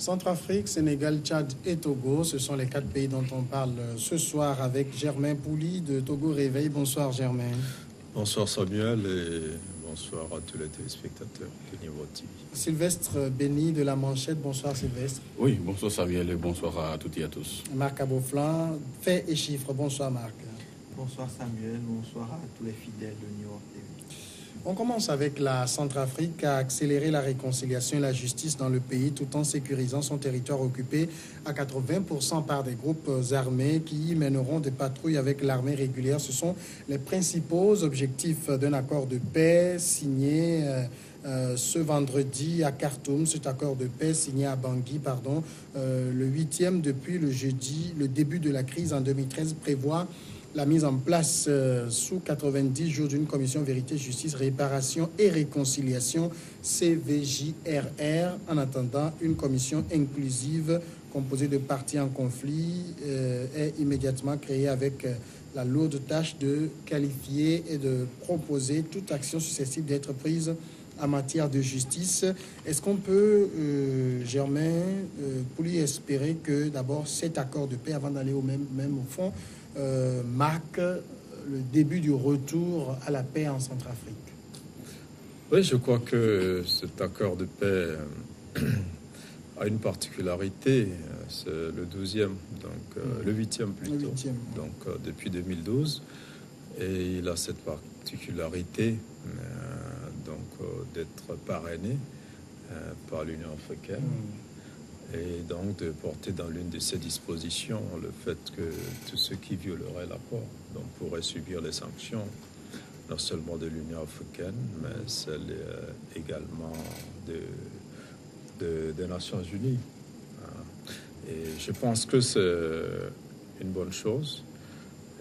Centrafrique, Sénégal, Tchad et Togo, ce sont les 4 pays dont on parle ce soir avec Germain Pouli de Togo Réveil. Bonsoir Germain. Bonsoir Samuel et bonsoir à tous les téléspectateurs de Niveau TV. Sylvestre Béni de La Manchette. Bonsoir Sylvestre. Oui, bonsoir Samuel et bonsoir à toutes et à tous. Marc Aboflan, Faits et Chiffres. Bonsoir Marc. Bonsoir Samuel, bonsoir à tous les fidèles de New York TV. On commence avec la Centrafrique qui a accéléré la réconciliation et la justice dans le pays tout en sécurisant son territoire occupé à 80% par des groupes armés qui y mèneront des patrouilles avec l'armée régulière. Ce sont les principaux objectifs d'un accord de paix signé ce vendredi à Khartoum. Cet accord de paix signé à Bangui, le 8e depuis le début de la crise en 2013 prévoit la mise en place sous 90 jours d'une commission vérité, justice, réparation et réconciliation CVJRR. En attendant, une commission inclusive composée de parties en conflit est immédiatement créée avec la lourde tâche de qualifier et de proposer toute action susceptible d'être prise en matière de justice. Est-ce qu'on peut, Germain, pour lui espérer que d'abord cet accord de paix, avant d'aller au fond, marque le début du retour à la paix en Centrafrique? Oui, je crois que cet accord de paix a une particularité, c'est le 12e, donc le 8e plutôt, le 8e. Donc depuis 2012, et il a cette particularité d'être parrainé par l'Union africaine. Et donc de porter dans l'une de ces dispositions le fait que tous ceux qui violeraient l'accord pourraient subir les sanctions, non seulement de l'Union africaine, mais celles également des Nations Unies. Et je pense que c'est une bonne chose.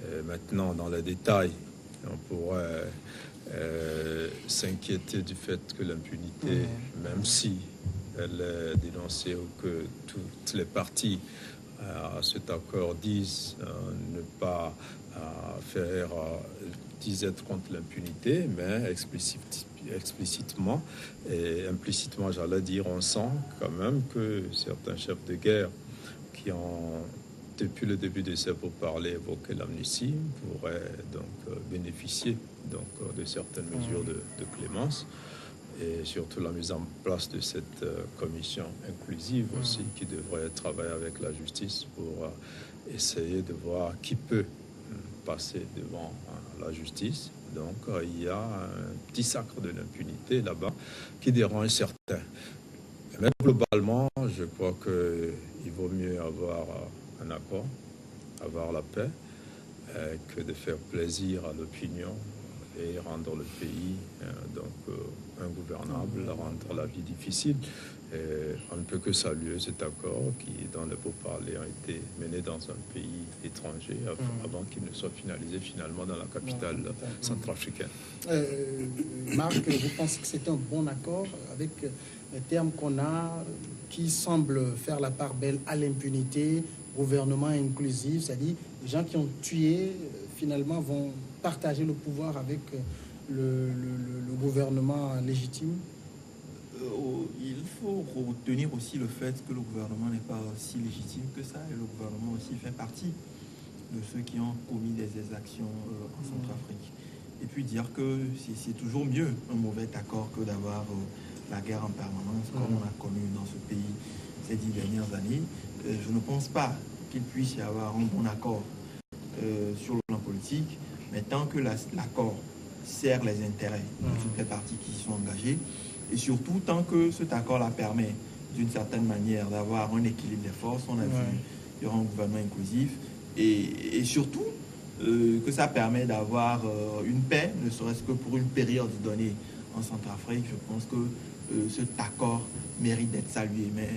Et maintenant, dans les détails, on pourrait s'inquiéter du fait que l'impunité, même si elle est dénoncée ou que toutes les parties à cet accord disent ne pas disent être contre l'impunité, mais explicitement et implicitement, j'allais dire, on sent quand même que certains chefs de guerre qui ont, depuis le début de ces pourparlers, évoqué l'amnistie, pourraient donc bénéficier de certaines mesures de clémence. Et surtout la mise en place de cette commission inclusive aussi qui devrait travailler avec la justice pour essayer de voir qui peut passer devant la justice. Donc il y a un petit sacre de l'impunité là-bas qui dérange certains. Mais globalement, je crois qu'il vaut mieux avoir un accord, avoir la paix, que de faire plaisir à l'opinion et rendre le pays ingouvernable, rendre la vie difficile. Et on ne peut que saluer cet accord qui, dans les pourparlers, ont été menés dans un pays étranger avant qu'il ne soit finalisé finalement dans la capitale centrafricaine. Marc, vous pensez que c'est un bon accord avec les termes qu'on a qui semblent faire la part belle à l'impunité, gouvernement inclusif, c'est-à-dire les gens qui ont tué finalement vont partager le pouvoir avec le gouvernement légitime? Il faut retenir aussi le fait que le gouvernement n'est pas si légitime que ça, et le gouvernement aussi fait partie de ceux qui ont commis des exactions en Centrafrique. Et puis dire que c'est toujours mieux un mauvais accord que d'avoir la guerre en permanence, comme on a connu dans ce pays ces 10 dernières années. Je ne pense pas qu'il puisse y avoir un bon accord sur le plan politique, mais tant que l'accord sert les intérêts de toutes les parties qui y sont engagées, et surtout tant que cet accord-là permet d'une certaine manière d'avoir un équilibre des forces, on a vu, il y aura un gouvernement inclusif, et surtout que ça permet d'avoir une paix, ne serait-ce que pour une période donnée en Centrafrique. Je pense que cet accord mérite d'être salué, mais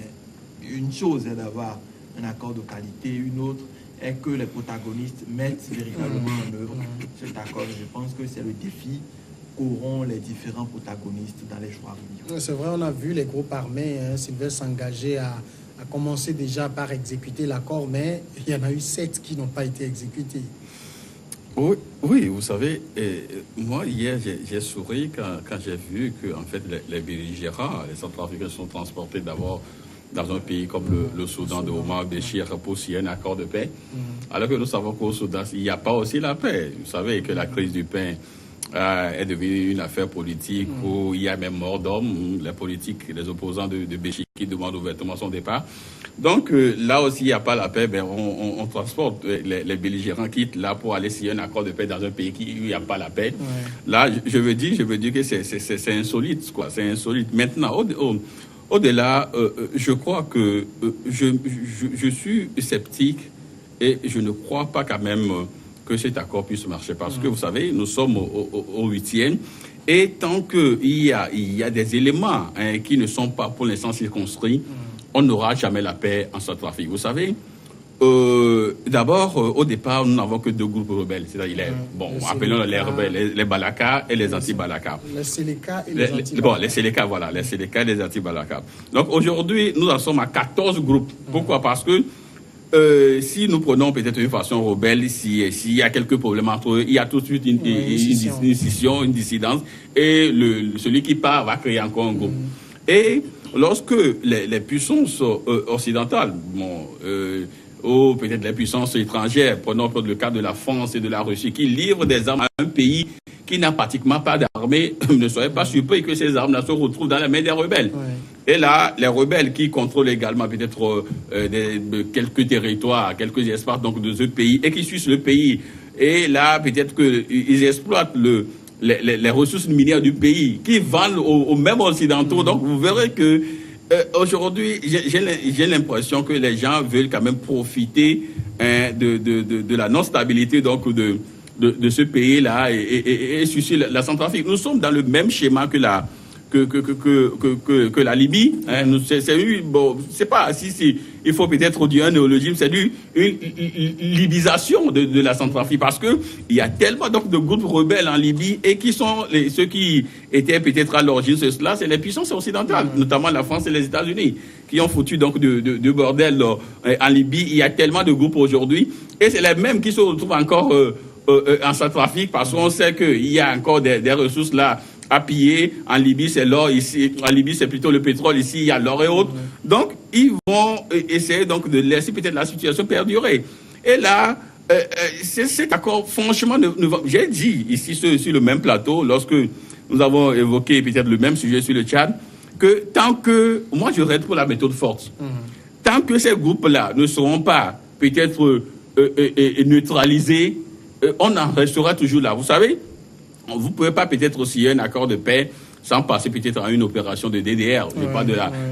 une chose est d'avoir un accord de qualité, une autre est que les protagonistes mettent véritablement en œuvre cet accord. Je pense que c'est le défi qu'auront les différents protagonistes dans les jours à venir. C'est vrai, on a vu les groupes armés, Sylvestre, s'engager à commencer déjà par exécuter l'accord, mais il y en a eu 7 qui n'ont pas été exécutés. Oui, vous savez, moi hier j'ai souri quand j'ai vu que en fait les belligérants, les Centrafricains sont transportés d'abord dans un pays comme le Soudan de Omar Béchir pour signer un accord de paix, alors que nous savons qu'au Soudan, il n'y a pas aussi la paix. Vous savez que la crise du pain est devenue une affaire politique où il y a même mort d'hommes, les politiques, les opposants de Béchir qui demandent ouvertement son départ. Donc là aussi, il n'y a pas la paix, ben, on transporte les belligérants quittent là pour aller signer un accord de paix dans un pays où il n'y a pas la paix. Ouais. Là, je veux dire que c'est insolite, quoi. C'est insolite. Maintenant, au-delà, je crois que je suis sceptique et je ne crois pas quand même que cet accord puisse marcher. Parce que, vous savez, nous sommes au 8e. Et tant qu'il y a des éléments qui ne sont pas pour l'instant circonscrits, on n'aura jamais la paix en Centrafrique. Vous savez, d'abord, au départ, nous n'avons que deux groupes rebelles. C'est-à-dire, appelons les rebelles, les Balaka et les anti-Balaka. Les Séléka et les anti-Balaka. Bon, les Séléka, voilà, les Séléka et les anti-Balaka. Donc aujourd'hui, nous en sommes à 14 groupes. Pourquoi? Parce que si nous prenons peut-être une façon rebelle, s'il y a quelques problèmes entre eux, il y a tout de suite une scission, une dissidence, et celui qui part va créer encore un groupe. Et lorsque les puissances occidentales, ou peut-être les puissances étrangères, prenons le cas de la France et de la Russie, qui livrent des armes à un pays qui n'a pratiquement pas d'armée, ne soyez pas surpris que ces armes-là se retrouvent dans les mains des rebelles. Ouais. Et là, les rebelles qui contrôlent également peut-être quelques territoires, quelques espaces donc, de ce pays, et qui suivent le pays, et là, peut-être qu'ils exploitent les ressources minières du pays, qui vendent aux mêmes occidentaux. Donc, vous verrez que aujourd'hui, j'ai l'impression que les gens veulent quand même profiter de la non-stabilité donc de ce pays-là et sur la Centrafrique. Nous sommes dans le même schéma que la Libye. C'est pas si il faut peut-être dire un néologisme, c'est une libysation de la Centrafrique parce que il y a tellement donc de groupes rebelles en Libye et qui sont ceux qui étaient peut-être à l'origine de cela, c'est les puissances occidentales, notamment la France et les États-Unis, qui ont foutu donc de bordel en Libye. Il y a tellement de groupes aujourd'hui et c'est les mêmes qui se retrouvent encore en Centrafrique parce qu'on sait qu'il y a encore des ressources là à piller. En Libye, c'est l'or. Ici, en Libye, c'est plutôt le pétrole. Ici, il y a l'or et autres. Donc, ils vont essayer donc de laisser peut-être la situation perdurer. Et là, cet accord, franchement, j'ai dit ici sur le même plateau, lorsque nous avons évoqué peut-être le même sujet sur le Tchad, que tant que, moi je reste pour la méthode forte, tant que ces groupes-là ne seront pas peut-être neutralisés, on en restera toujours là. Vous savez, vous ne pouvez pas peut-être aussi un accord de paix sans passer peut-être à une opération de DDR. Je parle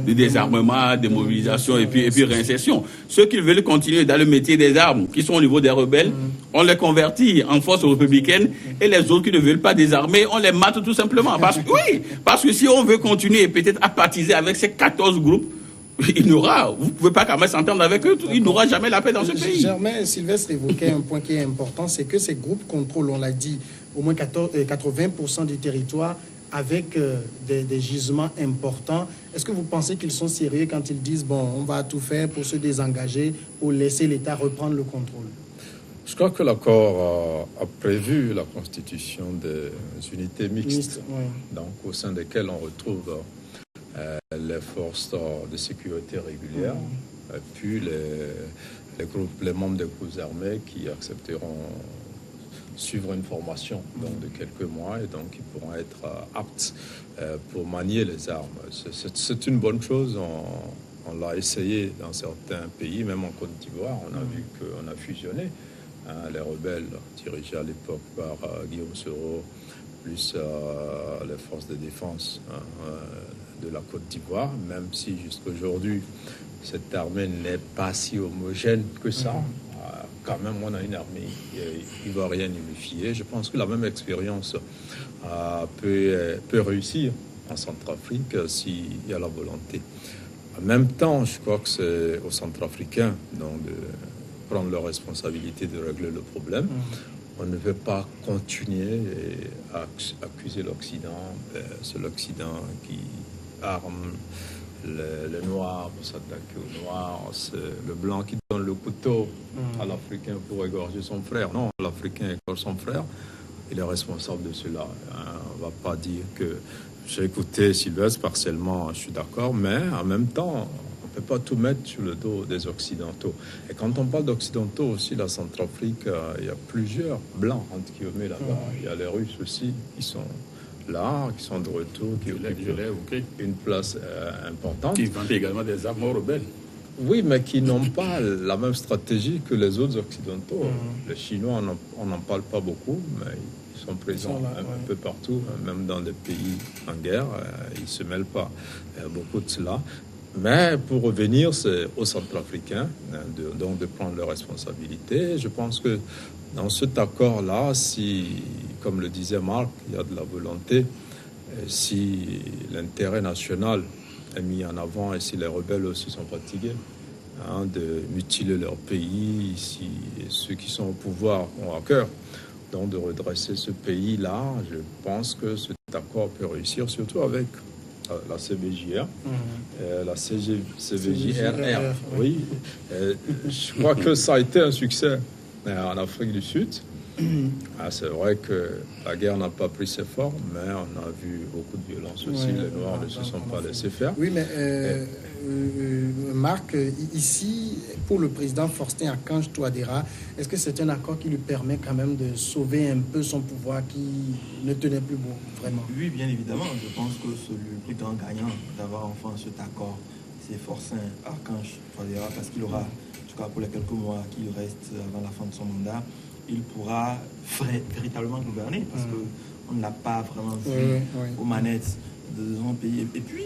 de désarmement, démobilisation et puis réinsertion. Ceux qui veulent continuer dans le métier des armes, qui sont au niveau des rebelles, on les convertit en forces républicaines et les autres qui ne veulent pas désarmer, on les mate tout simplement. Parce que si on veut continuer peut-être à partiser avec ces 14 groupes, vous ne pouvez pas quand même s'entendre avec eux, il n'aura jamais la paix dans ce pays. Germain Sylvestre évoquait un point qui est important, c'est que ces groupes contrôlent, on l'a dit, au moins 80% du territoire avec des gisements importants. Est-ce que vous pensez qu'ils sont sérieux quand ils disent, bon, on va tout faire pour se désengager, pour laisser l'État reprendre le contrôle? Je crois que l'accord a prévu la constitution des unités mixtes, donc au sein desquelles on retrouve les forces de sécurité régulières, et puis les membres des groupes armés qui accepteront suivre une formation donc, de quelques mois et donc ils pourront être aptes pour manier les armes. C'est une bonne chose. On l'a essayé dans certains pays, même en Côte d'Ivoire. On a vu qu'on a fusionné les rebelles dirigés à l'époque par Guillaume Soro, plus les forces de défense de la Côte d'Ivoire, même si jusqu'aujourd'hui cette armée n'est pas si homogène que ça. Quand même, on a une armée ivoirienne unifiée. Je pense que la même expérience peut réussir en Centrafrique s'il y a la volonté. En même temps, je crois que c'est aux Centrafricains donc, de prendre leurs responsabilités de régler le problème. On ne veut pas continuer à accuser l'Occident. C'est l'Occident qui arme le noir pour s'attaquer au noir, c'est le blanc qui donne le couteau à l'Africain pour égorger son frère. Non, l'Africain égorge son frère, il est responsable de cela. On ne va pas dire que j'ai écouté Sylvestre partiellement, je suis d'accord, mais en même temps, on ne ne peut pas tout mettre sur le dos des Occidentaux. Et quand on parle d'Occidentaux aussi, la Centrafrique, il y a plusieurs blancs, entre guillemets, là-bas. Il y a les Russes aussi qui sont là, qui sont de retour, qui occupent une place importante. Qui vendent également des armes aux rebelles. Oui, mais qui n'ont pas la même stratégie que les autres Occidentaux. Les Chinois, on n'en parle pas beaucoup, mais ils sont présents un peu partout, même dans des pays en guerre. Ils ne se mêlent pas beaucoup de cela. Mais pour revenir, c'est aux Centrafricains donc de prendre leurs responsabilités. Je pense que dans cet accord-là, si, comme le disait Marc, il y a de la volonté, si l'intérêt national est mis en avant et si les rebelles aussi sont fatigués de mutiler leur pays, si ceux qui sont au pouvoir ont à cœur donc de redresser ce pays-là, je pense que cet accord peut réussir, surtout avec la CBJR, la CBJRR. Oui, je crois que ça a été un succès en Afrique du Sud. C'est vrai que la guerre n'a pas pris ses formes, mais on a vu beaucoup de violence aussi. Les Noirs ne se sont pas laissés faire. Oui, mais Marc, ici, pour le président Faustin Archange Touadéra, est-ce que c'est un accord qui lui permet quand même de sauver un peu son pouvoir qui ne tenait plus bon, vraiment? Oui, bien évidemment. Je pense que le plus grand gagnant d'avoir enfin cet accord, c'est Faustin Archange Touadéra, parce qu'il aura, en tout cas pour les quelques mois qui lui restent avant la fin de son mandat, il pourra véritablement gouverner, parce qu'on ne l'a pas vraiment vu aux manettes de son pays. Et puis,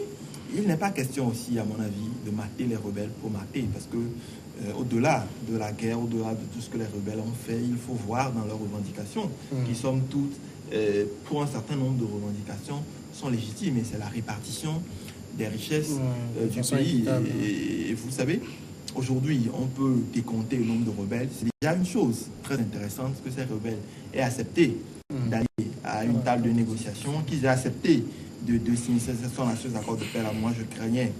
il n'est pas question aussi, à mon avis, de mater les rebelles pour mater, parce que au-delà de la guerre, au-delà de tout ce que les rebelles ont fait, il faut voir dans leurs revendications, qui somme toute, pour un certain nombre de revendications, sont légitimes, et c'est la répartition des richesses du pays. Et vous savez, aujourd'hui, on peut décompter le nombre de rebelles. C'est déjà une chose très intéressante que ces rebelles aient accepté d'aller à une table de négociation, qu'ils aient accepté de signer ces accords de paix. Là, moi, je craignais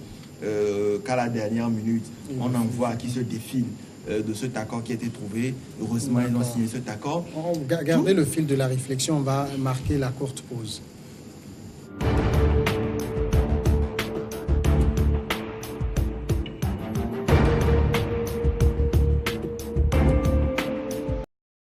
qu'à la dernière minute, on en voit qui se défilent de cet accord qui a été trouvé. Heureusement, ils ont signé cet accord. Gardez le fil de la réflexion. On va marquer la courte pause.